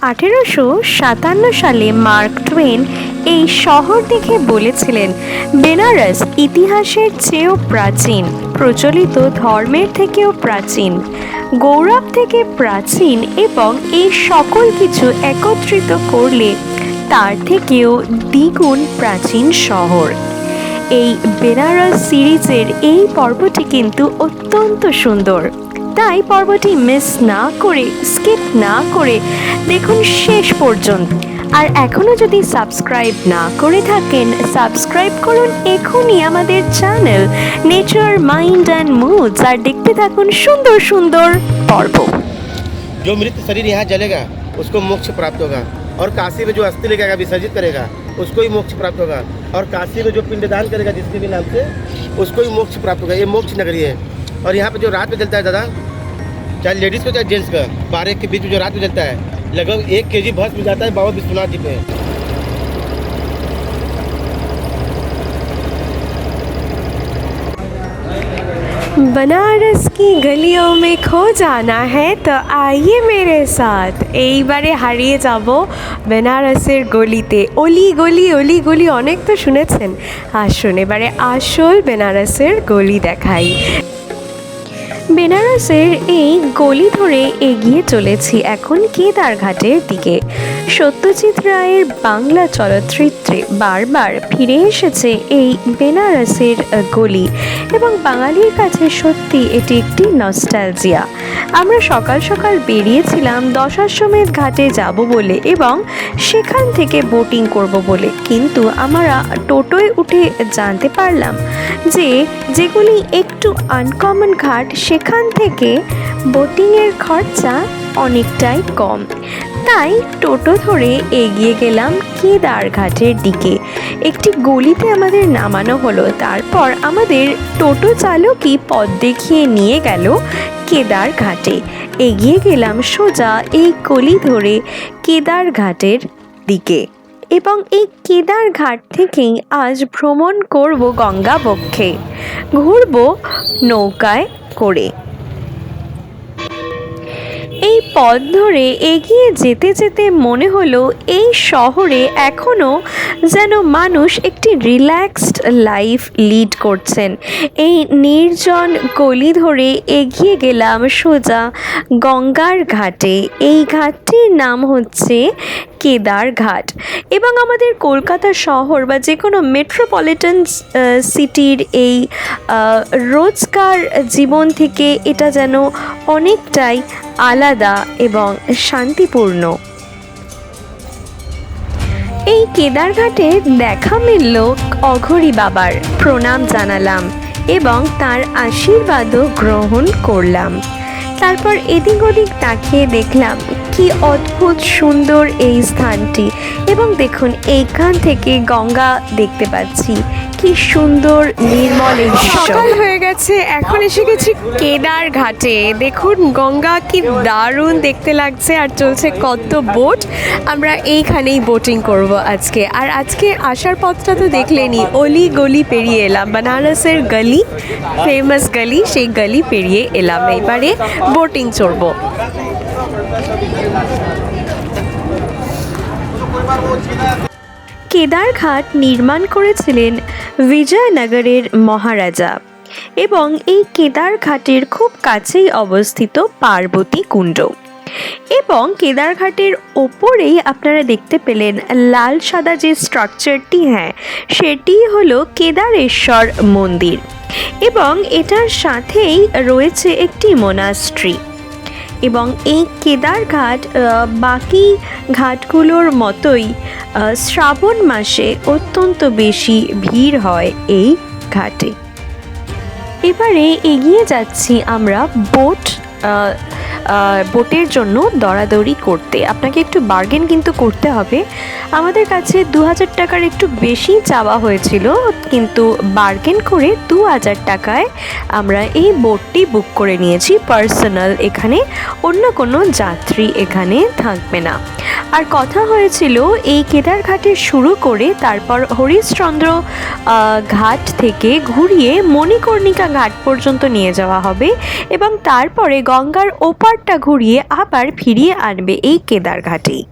1857 সালে mark Twain এই শহর দেখে বলেছিলেন, বেনারস ইতিহাসের চেয়েও প্রাচীন, প্রচলিত ধর্মের থেকেও প্রাচীন, গৌরব থেকে প্রাচীন এবং এই সকল কিছু একত্রিত করলে তার থেকেও দ্বিগুণ প্রাচীন শহর। এই বেনারস সিরিজের এই পর্বটি কিন্তু অত্যন্ত সুন্দর, তাই পর্বটি মিস না করে, স্কিপ না করে দেখুন শেষ পর্যন্ত। আর এখনও যদি সাবস্ক্রাইব না করে থাকেন, সাবস্ক্রাইব করুন এখনই আমাদের channel Nature Mind and Moods, আর দেখতে থাকুন সুন্দর সুন্দর পর্ব। जो मृत शरीर यहाँ जलेगा उसको मोक्ष प्राप्त होगा, और काशी में जो अस्थि लेकर विसर्जित करेगा उसको ही मोक्ष प्राप्त होगा, और काशी में जो पिंडदान करेगा जिसके भी नाम से उसको ही मोक्ष प्राप्त होगा। ये मोक्ष नगरी है। और यहाँ पे जो रात में जलता है दादा, चाहे लेडीज़ को चाहे जेंट्स का, 12 के बीच में जो रात में जलता है, लगभग 1 kg भस्म मिल जाता है बाबा विश्वनाथ जी पे। बनारस की गलियों में खो जाना है तो आइए मेरे साथ। এইবারে হারিয়ে যাব বেনারসের গলিতে। অলি গলি অনেক তো শুনেছেন, আসুন এবারে আসল বেনারসের গলি দেখাই। বেনারসের এই গলি ধরে এগিয়ে চলেছি এখন কেদারঘাটের দিকে। সত্যজিৎ রায়ের বাংলা চলচ্চিত্রে বারবার ফিরে এসেছে এই বেনারসের গলি, এবং বাঙালির কাছে সত্যি এটি একটি নস্টালজিয়া। আমরা সকাল সকাল বেরিয়েছিলাম দশাশ্বমেধ ঘাটে যাব বলে এবং সেখান থেকে বোটিং করব বলে, কিন্তু আমরা টোটোয় উঠে জানতে পারলাম যে যেগুলি একটু আনকমন ঘাট সেখান থেকে বোটিংয়ের খরচা অনেকটাই কম। তাই টোটো ধরে এগিয়ে গেলাম কেদারঘাটের দিকে। একটি গলিতে আমাদের নামানো হলো, তারপর আমাদের টোটো চালকই পথ দেখিয়ে নিয়ে গেল কেদারঘাটে। এগিয়ে গেলাম সোজা এই গলি ধরে কেদারঘাটের দিকে, এবং এই কেদারঘাট থেকেই আজ ভ্রমণ করব গঙ্গা বক্ষে, ঘুরব নৌকায় করে। এই পথ ধরে এগিয়ে যেতে যেতে মনে হলো এই শহরে এখনও যেন মানুষ একটি রিল্যাক্সড লাইফ লিড করছেন। এই নির্জন গলি ধরে এগিয়ে গেলাম সোজা গঙ্গার ঘাটে। এই ঘাটটির নাম হচ্ছে কেদারঘাট, এবং আমাদের কলকাতা শহর বা যে কোনো মেট্রোপলিটন সিটির এই রোজকার জীবন থেকে এটা যেন অনেকটাই আলাদা এবং শান্তিপূর্ণ। এই কেদারঘাটে দেখা মিলল অঘরী বাবার, প্রণাম জানালাম এবং তার আশীর্বাদও গ্রহণ করলাম। তারপর এদিক ওদিক তাকিয়ে দেখলাম কি অদ্ভুত সুন্দর এই স্থানটি, এবং দেখুন এইখান থেকে গঙ্গা দেখতে পাচ্ছি, কি সুন্দর নির্মল এই দৃশ্য। সকাল হয়ে গেছে, এখন এসে গেছি কেদারঘাটে। দেখুন গঙ্গা কি দারুণ দেখতে লাগছে, আর চলছে কত বোট। আমরা এইখানেই বোটিং করব আজকে। আর আজকে আসার পথটা তো দেখলেনি, অলি গলি পেরিয়ে এলাম, বানারসের গলি, ফেমাস গলি, সেই গলি পেরিয়ে এলাম। এবারে বোটিং চড়ব। কেদারঘাট নির্মাণ করেছিলেন বিজয়নগরের মহারাজা, এবং এই কেদারঘাটের খুব কাছেই অবস্থিত পার্বতী কুণ্ড। এবং কেদারঘাটের ওপরেই আপনারা দেখতে পেলেন লাল সাদা যে স্ট্রাকচারটি, হ্যাঁ সেটি হলো কেদারেশ্বর মন্দির, এবং এটার সাথেই রয়েছে একটি মোনাস্ট্রি। এবং এই কেদারঘাট বাকি ঘাটগুলোর মতোই শ্রাবণ মাসে অত্যন্ত বেশি ভিড় হয় এই ঘাটে। এবারে এগিয়ে যাচ্ছি আমরা বোটের জন্য দরাদরি করতে। আপনাকে একটু বার্গেন কিন্তু করতে হবে। আমাদের কাছে 2000 টাকার একটু বেশি চাওয়া হয়েছিল, কিন্তু বার্গেন করে 2000 টাকায় আমরা এই বোটটি বুক করে নিয়েছি পার্সোনাল। এখানে অন্য কোনো যাত্রী এখানে থাকবে না। আর কথা হয়েছিল এই কেদারঘাটে শুরু করে তারপর হরিশ্চন্দ্র ঘাট থেকে ঘুরিয়ে মণিকর্ণিকা ঘাট পর্যন্ত নিয়ে যাওয়া হবে এবং তারপরে গঙ্গার ওপারটা ঘুরিয়ে আবার ফিরিয়ে আনবে এই কেদারঘাটেই।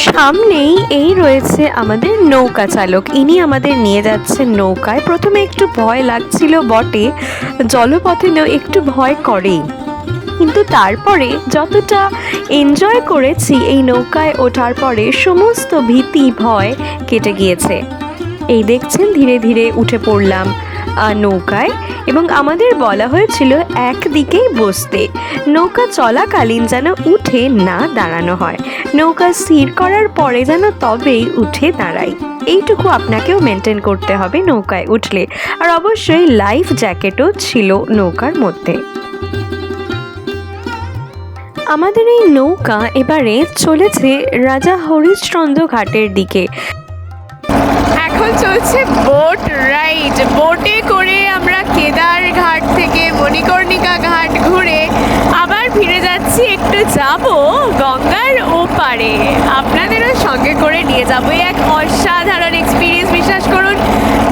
সামনেই এই রয়েছে আমাদের নৌকা চালক, ইনি আমাদের নিয়ে যাচ্ছেন নৌকায়। প্রথমে একটু ভয় লাগছিল বটে, জলপথে একটু ভয় করেই, কিন্তু তারপরে যতটা এনজয় করেছি এই নৌকায় ওঠার পরে সমস্ত ভীতি ভয় কেটে গিয়েছে। এই দেখছেন ধীরে ধীরে উঠে পড়লাম নৌকায় এবং আমাদের বলা হয়েছিল একদিকেই বসতে, নৌকা চলাকালীন যেন উঠে না দাঁড়ানো হয়, নৌকা স্থির করার পরে যেন তবেই উঠে দাঁড়াই। এইটুকু আপনাকেও মেনটেন করতে হবে নৌকায় উঠলে। আর অবশ্যই লাইফ জ্যাকেটও ছিল নৌকার মধ্যে। আমাদের এই নৌকা এবারে চলেছে রাজা হরিশ্চন্দ্র ঘাটের দিকে। এখন চলছে বোট রাইড। বোটে করে আমরা কেদার ঘাট থেকে মণিকর্ণিকা ঘাট ঘুরে আবার ফিরে যাচ্ছি, একটু যাব গঙ্গার ওপারে, আপনাদেরও সঙ্গে করে নিয়ে যাবো। এক অসাধারণ এক্সপিরিয়েন্স, বিশ্বাস করুন।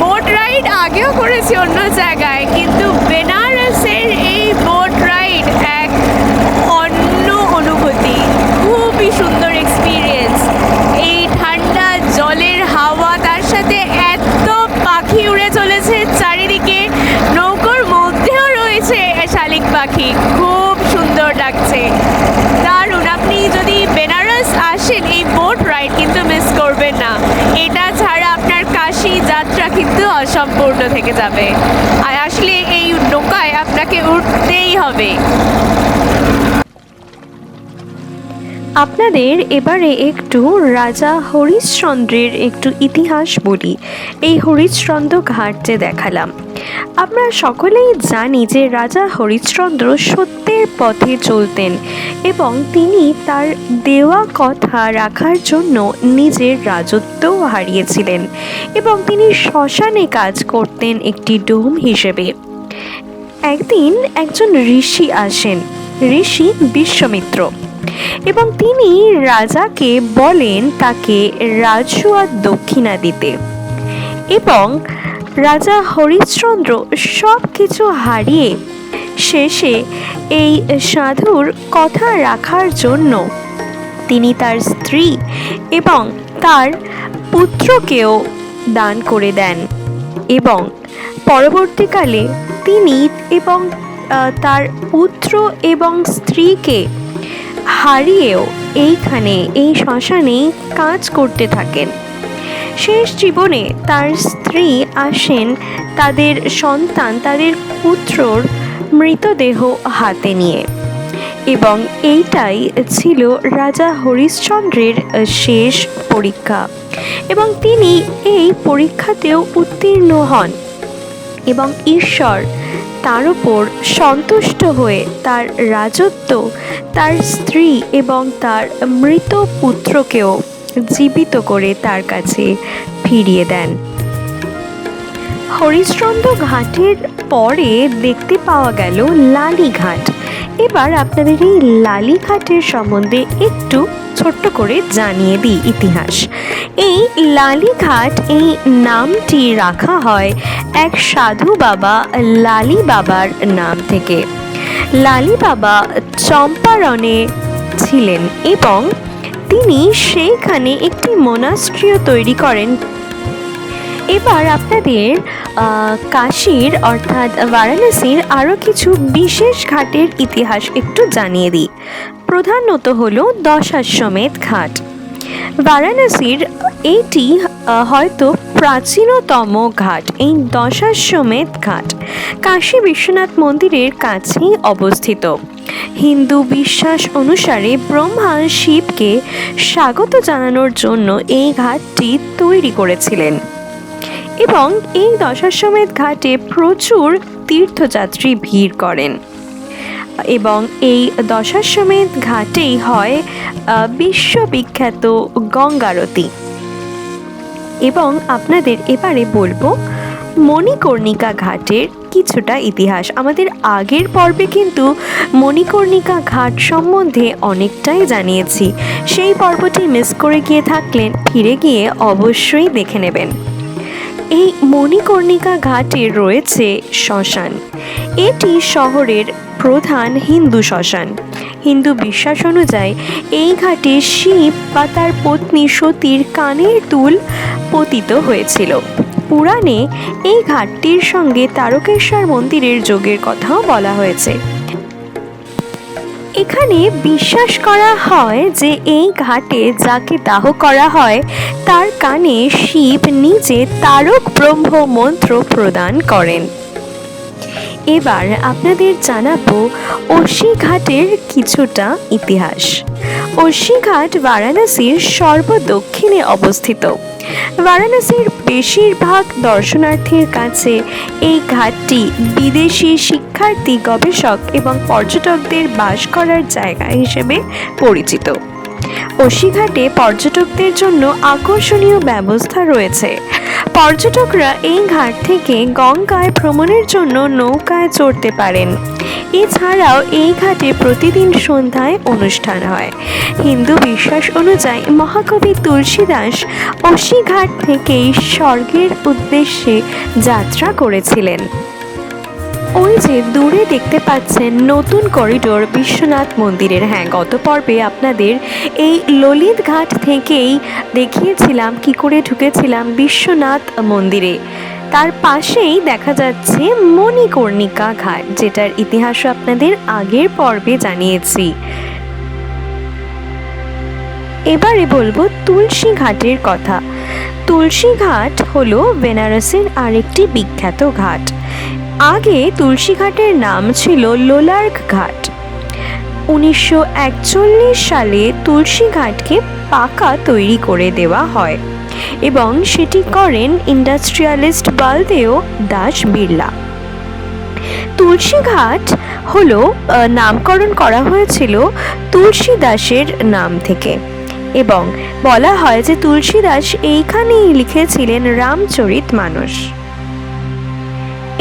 বোট রাইড আগেও করেছি অন্য জায়গায়, কিন্তু বেনারসের এই বোট রাইড এক অন্য অনুভূতি, খুবই সুন্দর এক্সপিরিয়েন্স। এই ঠান্ডা জলের হাওয়া, তার সাথে এত পাখি উড়ে চলেছে চারিদিকে, নৌকার মধ্যেও রয়েছে শালিক পাখি, খুব সুন্দর লাগছে, দারুণ। আপনি যদি বেনারস আসেন এই বোট রাইড কিন্তু মিস করবেন না, এটা ছাড়া আপনার কাশী যাত্রা কিন্তু অসম্পূর্ণ থেকে যাবে। আর আসলে এই নৌকায় আপনাকে উঠতেই হবে। আপনাদের এবারে একটু রাজা হরিশ্চন্দ্রের একটু ইতিহাস বলি। এই হরিশ্চন্দ্র ঘাট যে দেখালাম, আমরা সকলেই জানি যে রাজা হরিশ্চন্দ্র সত্যের পথে চলতেন এবং তিনি তার দেওয়া কথা রাখার জন্য নিজের রাজত্বও হারিয়েছিলেন এবং তিনি শ্মশানে কাজ করতেন একটি ডোম হিসেবে। একদিন একজন ঋষি আসেন, ঋষি বিশ্বামিত্র, এবং তিনি রাজাকে বলেন তাকে রাজসুয়া দক্ষিণা দিতে। এবং রাজা হরিশ্চন্দ্র সব কিছু হারিয়ে শেষে এই সাধুর কথা রাখার জন্য তিনি তার স্ত্রী এবং তার পুত্রকেও দান করে দেন এবং পরবর্তীকালে তিনি এবং তার পুত্র এবং স্ত্রীকে হারিয়েও এইখানে এই শ্মশানে কাজ করতে থাকেন। শেষ জীবনে তার স্ত্রী আসেন তাদের সন্তান, তাদের পুত্রর মৃতদেহ হাতে নিয়ে, এবং এইটাই ছিল রাজা হরিশ্চন্দ্রের শেষ পরীক্ষা এবং তিনি এই পরীক্ষাতেও উত্তীর্ণ হন এবং ঈশ্বর তার উপর সন্তুষ্ট হয়ে তার রাজত্ব, তার স্ত্রী এবং তার মৃত পুত্রকেও জীবিত করে তার কাছে ফিরিয়ে দেন। হরিশ্চন্দ্র ঘাটের পরে দেখতে পাওয়া গেল লালিঘাট। এবার আপনাদের এই লালিঘাটের সম্বন্ধে একটু ছোট্ট করে জানিয়ে দিই ইতিহাস। এই লালিঘাট এই নামটি রাখা হয় এক সাধু বাবা লালি বাবার নাম থেকে। লালি বাবা চম্পারণে ছিলেন এবং তিনি সেইখানে একটি মোনাস্ট্রিও তৈরি করেন। এবার আপনাদের কাশীর অর্থাৎ বারাণসীর আরও কিছু বিশেষ ঘাটের ইতিহাস একটু জানিয়ে দিই। প্রধানত হলো দশাশ্বমেধ ঘাট। বারাণসীর এইটি হয়তো প্রাচীনতম ঘাট। এই দশাশ্বমেধ ঘাট কাশী বিশ্বনাথ মন্দিরের কাছেই অবস্থিত। হিন্দু বিশ্বাস অনুসারে ব্রহ্মা শিবকে স্বাগত জানানোর জন্য এই ঘাটটি তৈরি করেছিলেন এবং এই দশাশ্বমেধ ঘাটে প্রচুর তীর্থযাত্রী ভিড় করেন এবং এই দশাশ্বমেধ ঘাটেই হয় বিশ্ববিখ্যাত গঙ্গারতি। এবং আপনাদের এবারে বলবো মণিকর্ণিকা ঘাটের কিছুটা ইতিহাস। আমাদের আগের পর্বে কিন্তু মণিকর্ণিকা ঘাট সম্বন্ধে অনেকটাই জানিয়েছি। সেই পর্বটি মিস করে গিয়ে থাকলেন ফিরে গিয়ে অবশ্যই দেখে নেবেন। এই মণিকর্ণিকা ঘাটে রয়েছে শ্মশান। এটি শহরের প্রধান হিন্দু শ্মশান। হিন্দু বিশ্বাস অনুযায়ী এই ঘাটে শিব বা তার পত্নী সতীর কানের দুল পতিত হয়েছিল। পুরাণে এই ঘাটটির সঙ্গে তারকেশ্বর মন্দিরের যোগের কথাও বলা হয়েছে। এখানে বিশ্বাস করা হয় যে এই ঘাটে যাকে দাহ করা হয় তার কানে শিব নিজে তারক ব্রহ্ম মন্ত্র প্রদান করেন। এবার আপনাদের জানাবো অসি ঘাটের কিছুটা ইতিহাস। অসি ঘাট বারাণসীর সর্বদক্ষিণে অবস্থিত। বারাণসীর বেশিরভাগ দর্শনার্থীর কাছে এই ঘাটটি বিদেশি শিক্ষার্থী, গবেষক এবং পর্যটকদের বাস করার জায়গা হিসেবে পরিচিত। অসি ঘাটে পর্যটকদের জন্য আকর্ষণীয় ব্যবস্থা রয়েছে। পর্যটকরা এই ঘাট থেকে গঙ্গায় ভ্রমণের জন্য নৌকায় চড়তে পারেন। এছাড়াও এই ঘাটে প্রতিদিন সন্ধ্যায় অনুষ্ঠান হয়। হিন্দু বিশ্বাস অনুযায়ী মহাকবি তুলসীদাস অসি ঘাট থেকেই স্বর্গের উদ্দেশ্যে যাত্রা করেছিলেন। ওই যে দূরে দেখতে পাচ্ছেন নতুন করিডোর বিশ্বনাথ মন্দিরের। হ্যাঁ, গত পর্বে আপনাদের এই ললিত ঘাট থেকেই দেখিয়েছিলাম কি করে ঢুকেছিলাম বিশ্বনাথ মন্দিরে। তার পাশেই দেখা যাচ্ছে মণিকর্ণিকা ঘাট, যেটার ইতিহাসও আপনাদের আগের পর্বে জানিয়েছি। এবারে বলবো তুলসী ঘাটের কথা। তুলসী ঘাট হলো বেনারসের আরেকটি বিখ্যাত ঘাট। আগে তুলসী ঘাটের নাম ছিল লোলার্ঘ ঘাট। 1941 সালে তুলসী ঘাটকে পাকা তৈরি করে দেওয়া হয় এবং সেটি করেন ইন্ডাস্ট্রিয়ালিস্ট বলদেও দাস বিড়লা। তুলসী ঘাট হলো নামকরণ করা হয়েছিল তুলসী দাসের নাম থেকে এবং বলা হয় যে তুলসী দাস এইখানেই লিখেছিলেন রামচরিতমানস।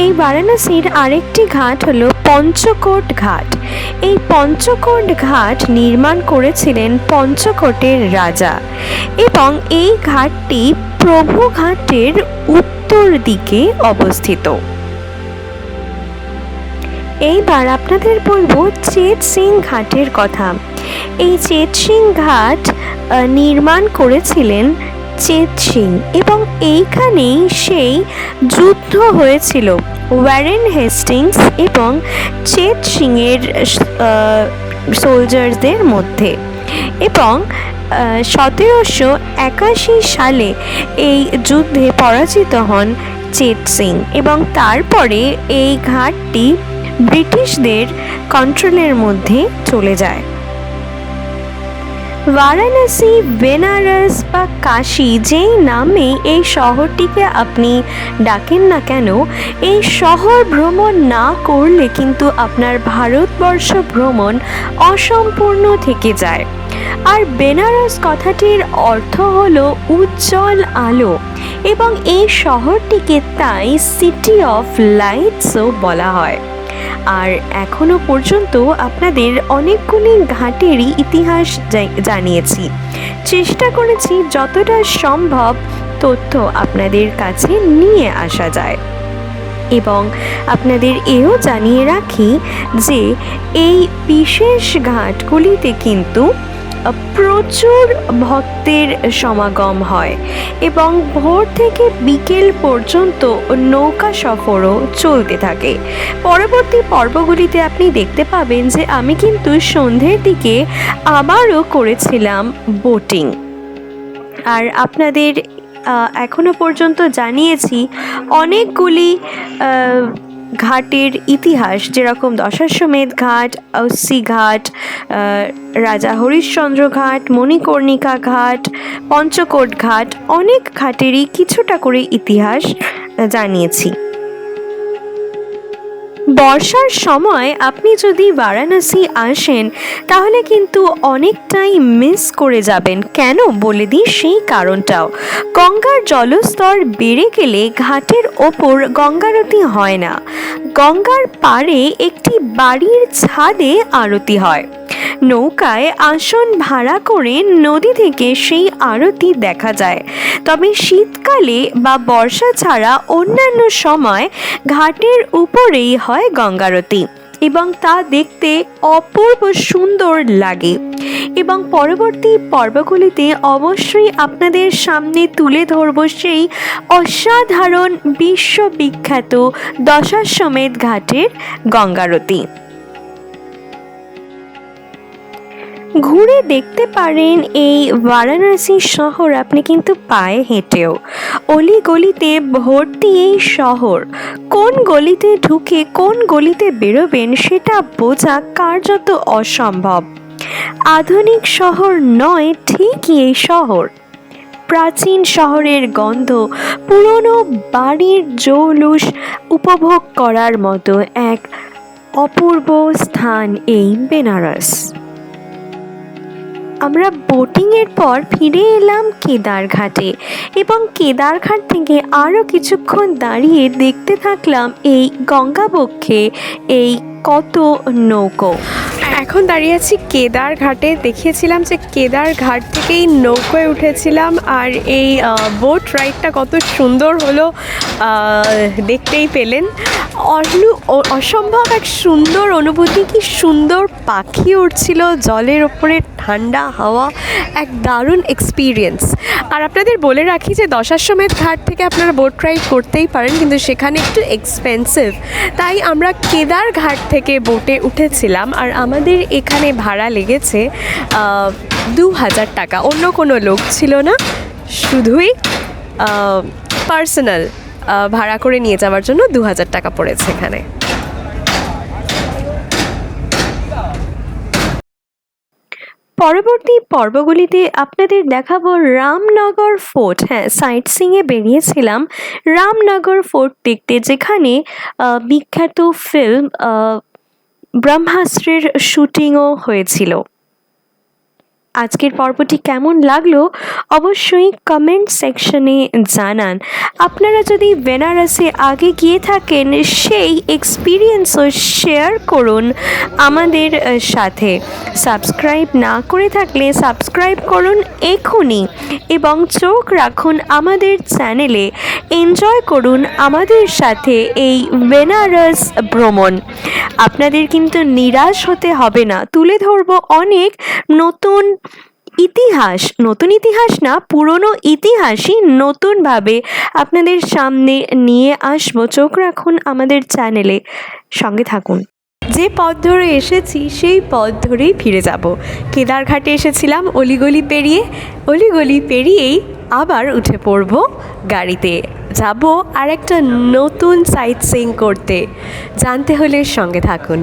এই বারাণসীর আরেকটি ঘাট হলো পঞ্চকোট ঘাট। এই পঞ্চকোট ঘাট নির্মাণ করেছিলেন পঞ্চকোটের রাজা এবং এই ঘাটটি প্রভু ঘাটের উত্তর দিকে অবস্থিত। এইবার আপনাদের বলবো চেত সিং ঘাটের কথা। এই চেত সিং ঘাট নির্মাণ করেছিলেন চেত সিং এবং এইখানেই সেই যুদ্ধ হয়েছিল ওয়ারেন হেস্টিংস এবং চেত সিংয়ের সোলজারদের মধ্যে এবং 1781 সালে এই যুদ্ধে পরাজিত হন চেত সিং এবং তারপরে এই ঘাটটি ব্রিটিশদের কন্ট্রোলের মধ্যে চলে যায়। বারাণসী, বেনারস বা কাশী যেই নামে এই শহরটিকে আপনি ডাকেন না কেন, এই শহর ভ্রমণ না করলে কিন্তু আপনার ভারতবর্ষ ভ্রমণ অসম্পূর্ণ থেকে যায়। আর বেনারস কথাটির অর্থ হলো উজ্জ্বল আলো এবং এই শহরটিকে তাই সিটি অফ লাইটসও বলা হয়। আর এখনো পর্যন্ত আপনাদের অনেকগুলি ঘাটেরই ইতিহাস জানিয়েছি। চেষ্টা করেছি যতটা সম্ভব তথ্য আপনাদের কাছে নিয়ে আসা যায় এবং আপনাদের এও জানিয়ে রাখি যে এই বিশেষ ঘাটগুলিতে কিন্তু প্রচুর ভক্তের সমাগম হয় এবং ভোর থেকে বিকেল পর্যন্ত নৌকা সফরও চলতে থাকে। পরবর্তী পর্বগুলিতে আপনি দেখতে পাবেন যে আমি কিন্তু সন্ধ্যের দিকে আবারও করেছিলাম বোটিং। আর আপনাদের এখনো পর্যন্ত জানিয়েছি অনেকগুলি ঘাটের ইতিহাস, যেরকম দশাশ্বমেধ ঘাট, অসি ঘাট, রাজা হরিশ্চন্দ্র ঘাট, মণিকর্ণিকা ঘাট, পঞ্চকোট ঘাট, অনেক ঘাটেরই কিছুটা করে ইতিহাস জানিয়েছি। বর্ষার সময় আপনি যদি বারাণসী আসেন তাহলে কিন্তু অনেকটাই মিস করে যাবেন। কেন বলে দিই সেই কারণটাও। গঙ্গার জলস্তর বেড়ে গেলে ঘাটের ওপর গঙ্গারতি হয় না, গঙ্গার পাড়ে একটি বাড়ির ছাদে আরতি হয়। নৌকায় আসন ভাড়া করে নদী থেকে সেই আরতি দেখা যায়। তবে শীতকালে বা বর্ষা ছাড়া অন্যান্য সময় ঘাটের উপরেই হয় গঙ্গারতি এবং তা দেখতে অপূর্ব সুন্দর লাগে। এবং পরবর্তী পর্বগুলিতে অবশ্যই আপনাদের সামনে তুলে ধরব সেই অসাধারণ বিশ্ববিখ্যাত দশাশ্বমেধ ঘাটের গঙ্গারতি। ঘুরে দেখতে পারেন এই বারাণসী শহর আপনি কিন্তু পায়ে হেঁটেও। অলিগলিতে ভর্তি এই শহর, কোন গলিতে ঢুকে কোন গলিতে বেরোবেন সেটা বোঝা কার্যত অসম্ভব। আধুনিক শহর নয় ঠিকই এই শহর। প্রাচীন শহরের গন্ধ, পুরনো বাড়ির জৌলুস উপভোগ করার মতো এক অপূর্ব স্থান এই বেনারস। আমরা বোটিংয়ের পর ফিরে এলাম কেদারঘাটে এবং কেদারঘাট থেকে আরও কিছুক্ষণ দাঁড়িয়ে দেখতে থাকলাম এই গঙ্গাবক্ষে এই কত নৌকো। এখন দাঁড়িয়ে আছি কেদারঘাটে। দেখিয়েছিলাম যে কেদারঘাট থেকেই নৌকোয় উঠেছিলাম, আর এই বোট রাইডটা কত সুন্দর হলো দেখতেই পেলেন। অসম্ভব এক সুন্দর অনুভূতি, কি সুন্দর পাখি উঠছিল জলের ওপরে, ঠান্ডা হাওয়া, এক দারুণ এক্সপিরিয়েন্স। আর আপনাদের বলে রাখি যে দশাশ্বমেধ ঘাট থেকে আপনারা বোট রাইড করতেই পারেন, কিন্তু সেখানে একটু এক্সপেন্সিভ, তাই আমরা কেদারঘাট থেকে বোটে উঠেছিলাম। আর আমাদের এখানে ভাড়া লেগেছে 2000 টাকা। অন্য কোনো লোক ছিল না, শুধুই পার্সোনাল ভাড়া করে নিয়ে যাওয়ার জন্য 2000 টাকা পড়েছে এখানে। পরবর্তী পর্বগুলিতে আপনাদের দেখাবো রামনগর ফোর্ট। হ্যাঁ, সাইট সিইংয়ে বেরিয়েছিলাম রামনগর ফোর্ট দেখতে, যেখানে বিখ্যাত ফিল্ম ব্রহ্মাস্ত্রের শুটিংও হয়েছিল। আজকের পর্বটি কেমন লাগলো অবশ্যই কমেন্ট সেকশনে জানান। আপনারা যদি বেনারসে আগে গিয়ে থাকেন সেই এক্সপিরিয়েন্সও শেয়ার করুন আমাদের সাথে। সাবস্ক্রাইব না করে থাকলে সাবস্ক্রাইব করুন এখনই এবং চোখ রাখুন আমাদের চ্যানেলে। এনজয় করুন আমাদের সাথে এই বেনারস ভ্রমণ। আপনাদের কিন্তু নিরাশ হতে হবে না, তুলে ধরবো অনেক নতুন ইতিহাস, নতুন ইতিহাস না, পুরনো ইতিহাসই নতুনভাবে আপনাদের সামনে নিয়ে আসবো। চোখ রাখুন আমাদের চ্যানেলে, সঙ্গে থাকুন। যে পথ ধরে এসেছি সেই পথ ধরেই ফিরে যাব। কেদারঘাটে এসেছিলাম অলিগলি পেরিয়েই আবার উঠে পড়ব গাড়িতে, যাব আর একটা নতুন সাইট সিইং করতে। জানতে হলে সঙ্গে থাকুন।